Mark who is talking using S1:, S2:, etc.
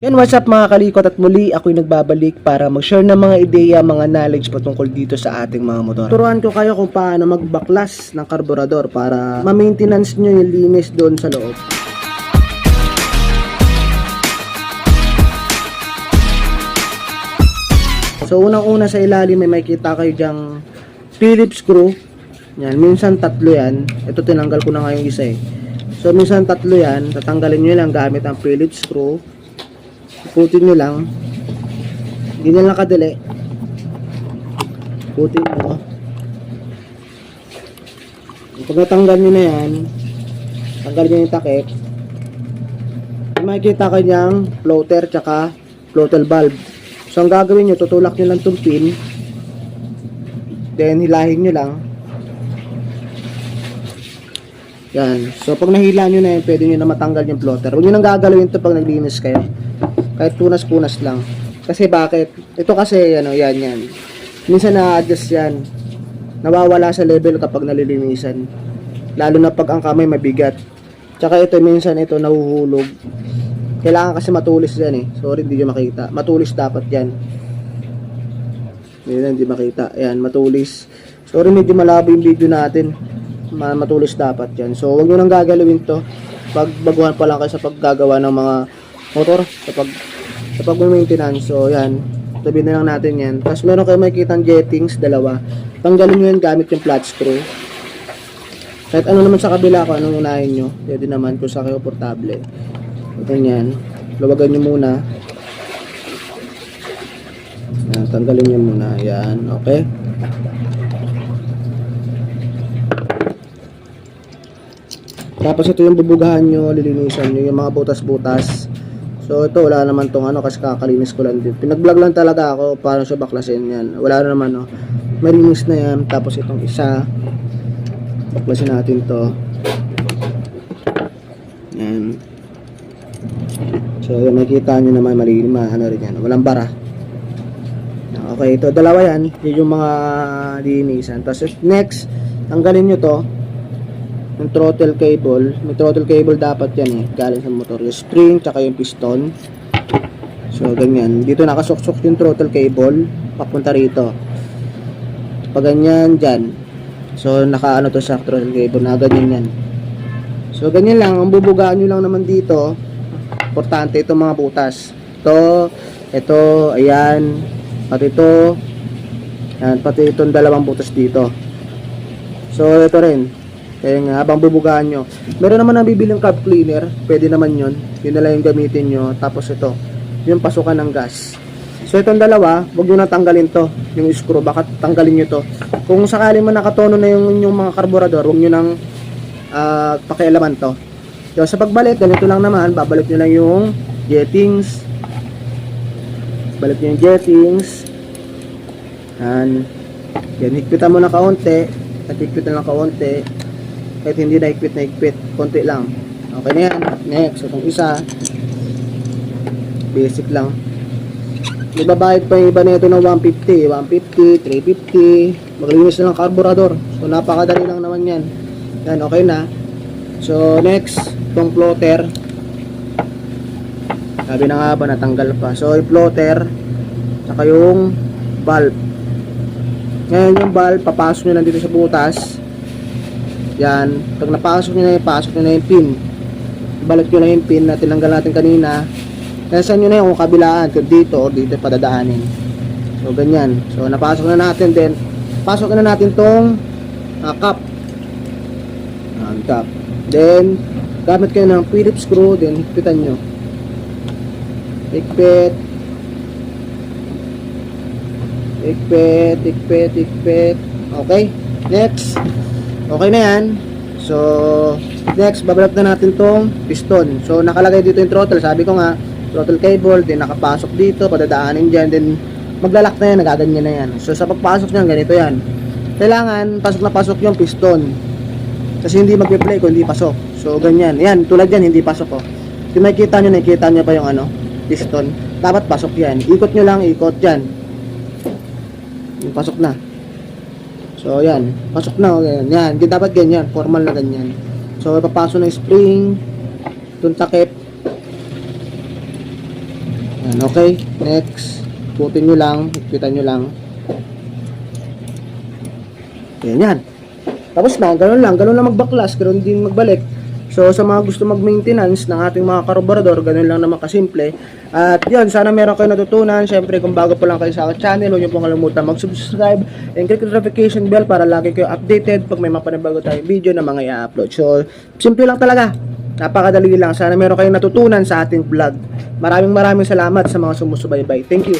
S1: Yan, what's up mga kalikot, at muli ako'y nagbabalik para mag-share ng mga ideya, mga knowledge patungkol dito sa ating mga motor. Turuan ko kayo kung paano magbaklas ng karburador para ma-maintenance nyo yung linis doon sa loob. So unang-una sa ilalim may makikita kayo dyang Phillips screw. Yan, minsan tatlo yan. Ito tinanggal ko na nga yung isa eh. So minsan tatlo yan, tatanggalin nyo lang gamit ang Phillips screw. Putin nyo lang. Ganyan lang kadali. Putin mo. Pag natanggal nyo na yan, tanggal nyo yung takip, makikita kanyang floater tsaka throttle valve. So ang gagawin nyo, tutulak nyo lang itong pin, then hilahin nyo lang. Yan. So pag nahila nyo na yan, pwede nyo na matanggal yung floater. Huwag nyo nang gagalawin ito pag naglinis kayo. Kahit punas-punas lang. Kasi bakit? Ito kasi, ano, yan. Minsan na-adjust yan. Nawawala sa level kapag nalilinisan. Lalo na pag ang kamay mabigat. Tsaka ito, minsan ito nahuhulog. Kailangan kasi matulis yan eh. Sorry, hindi nyo makita. Matulis dapat yan. Hindi makita. Ayan, matulis. Sorry, medyo malabo yung video natin. Matulis dapat yan. So, huwag nyo nang gagalawin to. Baguhan pa lang kayo sa paggagawa ng mga motor sa pag-maintenance. So yan, sabihin na lang natin yan. Tapos meron kayo makikita ng jettings, dalawa. Tanggalin nyo yan gamit yung flat screw. Kahit ano naman sa kabila ko, anong unahin nyo, pwede naman kung sa kayo portable. Ito yan, luwagan nyo muna. Yan, tanggalin nyo muna. Yan, okay. Tapos ito yung bubugahan nyo, lilinisan nyo yung mga butas-butas. So ito wala naman tong ano kasi kakalinis ko lang din. Pinag-vlog lang talaga ako para siya baklasin yan. Wala na naman no. Malinis na yan. Tapos itong isa, baklasin natin to. Yan. So yung makikita nyo naman malinis, ano rin yan. Walang bara. Okay, ito dalawa yan. Yun yung mga linisan. Tapos next, tanggalin nyo to. Yung throttle cable, may throttle cable dapat yan eh, galing sa motor, yung spring tsaka yung piston. So ganyan, dito nakasuksok yung throttle cable papunta rito, pag ganyan dyan. So nakaano to sa throttle cable na ganyan yan. So ganyan lang, ang bubugaan nyo lang naman dito. Importante itong mga butas, ito, ayan, pati ito, ayan, pati itong dalawang butas dito. So ito rin. Kaya nga, habang bubugaan nyo, meron naman ang bibiling carb cleaner, pwede naman yun na lang yung gamitin nyo. Tapos ito, yung pasukan ng gas. So itong dalawa, huwag nyo na tanggalin to, yung screw, baka tanggalin nyo to. Kung sakali man nakatono na yung mga karburador, huwag nyo nang pakialaman to. So sa pagbalik, ganito lang naman, babalik nyo lang yung jettings. Balik nyo yung jettings. Yan, higpitan mo na kaunti, at higpitan na kaunti. Kahit hindi na higpit, konti lang. Okay na yan. Next, itong isa, basic lang. Ibabayad pa yung iba na ito ng 150, 350. Maglinis na lang carburador. So napakadali lang naman yan. Yan, okay na. So next, itong floater. Sabi na nga ba, natanggal pa. So yung floater, saka yung valve. Ngayon yung valve, papasok nyo lang dito sa butas. Yan, pag napasok nyo na yung, pasok nyo na yung pin. Balik nyo na yung pin na tinanggal natin kanina. Nasan nyo na yung kabilaan, kung dito o dito padadaanin. So ganyan. So napasok na natin, then pasok na natin tong cap. Cap. Then gamit kayo ng Phillips screw, then higpitan nyo. Higpit. Okay, next. Okay na yan. So next, babalot na natin tong piston. So nakalagay dito yung throttle, sabi ko nga, throttle cable, then nakapasok dito, padadaanin dyan, then maglalak na yan, nagaganyan na yan. So sa pagpasok nyan, ganito yan. Kailangan pasok na pasok yung piston, kasi hindi magpe-play kung hindi pasok. So ganyan, yan, tulad yan, hindi pasok oh. Kung nakikita nyo pa yung ano, piston, dapat pasok yan. Ikot nyo lang, ikot yan. Yung pasok na. So yan, pasok na, yan, dapat ganyan, formal na ganyan. So ipapasok na yung spring, itong takip, Yan, okay. Next. Putin nyo lang. Higpitan nyo lang. Yan. Tapos na, ganun lang magbaklas, ganun din magbalik. So sa mga gusto mag-maintenance ng ating mga karburador, ganun lang naman kasimple. At yun, sana meron kayo natutunan. Syempre kung bago pa lang kayo sa aking channel, huwag niyo pong kalimutan mag-subscribe and click the notification bell para lagi kayo updated pag may mapanibago tayong video na mga i-upload. So simple lang talaga, napakadali lang. Sana meron kayong natutunan sa ating vlog. Maraming salamat sa mga sumusubaybay. Thank you.